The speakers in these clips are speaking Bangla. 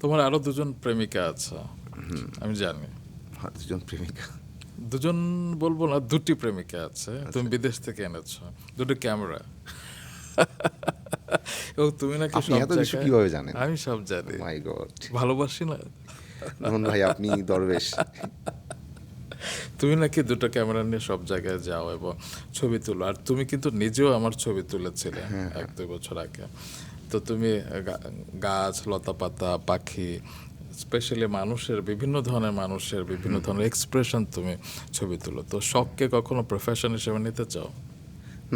তোমার আরো দুজন প্রেমিকা আছে আমি জানি। হ্যাঁ, দুজন প্রেমিকা। দুজন বলবো না, দুটি প্রেমিকা আছে, তুমি আচ্ছা। বিদেশ থেকে এনেছো, দুটো ক্যামেরা। এবং তুমি নাকি আপনি সব এত কিছু জায়গায়। কিভাবে জানেন? আমি সব জানি, মাই গড! ভালোবাসি না। ধরুন ভাই, আপনি দরবেশ। তুমি নাকি দুটো ক্যামেরা নিয়ে সব জায়গায় যাও এবং ছবি তুলো, আর তুমি কিন্তু নিজেও আমার ছবি তুলেছিলে 1-2 বছর আগে। তো তুমি গাছ, লতাপাতা, পাখি, স্পেশালি মানুষের, বিভিন্ন ধরনের মানুষের বিভিন্ন ধরনের এক্সপ্রেশন তুমি ছবি তুলো। তো শখকে কখনো প্রফেশন হিসেবে নিতে চাও?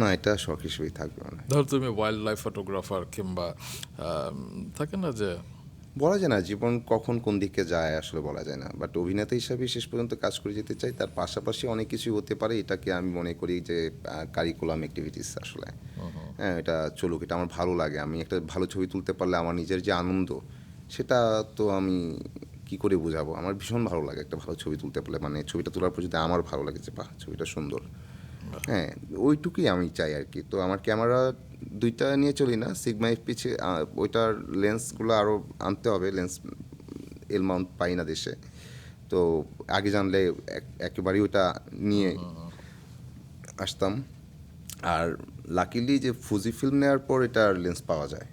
না, এটা শখ হিসেবেই থাকবে মানে। ধর তুমি ওয়াইল্ড লাইফ ফটোগ্রাফার, কিংবা থাকে না যে। বলা যায় না জীবন কখন কোন দিকে যায়, আসলে বলা যায় না। বাট অভিনেতা হিসাবে শেষ পর্যন্ত কাজ করে যেতে চাই। তার পাশাপাশি অনেক কিছুই হতে পারে। এটাকে আমি মনে করি যে কারিকুলাম অ্যাক্টিভিটিস আসলে। হ্যাঁ, এটা চলুক, এটা আমার ভালো লাগে। আমি একটা ভালো ছবি তুলতে পারলে আমার নিজের যে আনন্দ, সেটা তো আমি কি করে বোঝাবো। আমার ভীষণ ভালো লাগে একটা ভালো ছবি তুলতে পারলে, মানে ছবিটা তোলার পর যদি আমার ভালো লাগে যে বাহ, ছবিটা সুন্দর। হ্যাঁ, ওইটুকুই আমি চাই আর কি। তো আমার ক্যামেরা দুইটা নিয়ে চলি না, সিগমা পিছে ওইটার লেন্সগুলো আরও আনতে হবে। লেন্স এল মাউন্ট পাই না দেশে, তো আগে জানলে একেবারেই ওইটা নিয়ে আসতাম। আর লাকিলি যে ফুজি ফিল্ম নেওয়ার পর এটার লেন্স পাওয়া যায়।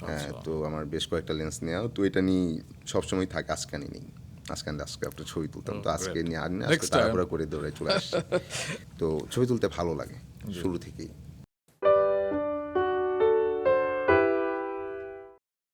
হ্যাঁ, আচ্ছা। তো আমার বেশ কয়েকটা লেন্স নেওয়া, তো এটা নিয়ে সবসময় থাকে। আজকে আনি নেই, আজকে একটা ছবি তুলতাম, তো আজকে নিয়ে আনি না, আজকে নেক্সট টাইম। তাড়াহুড়া করে দৌড়ে চলে আসছি। তো ছবি তুলতে ভালো লাগে শুরু থেকেই।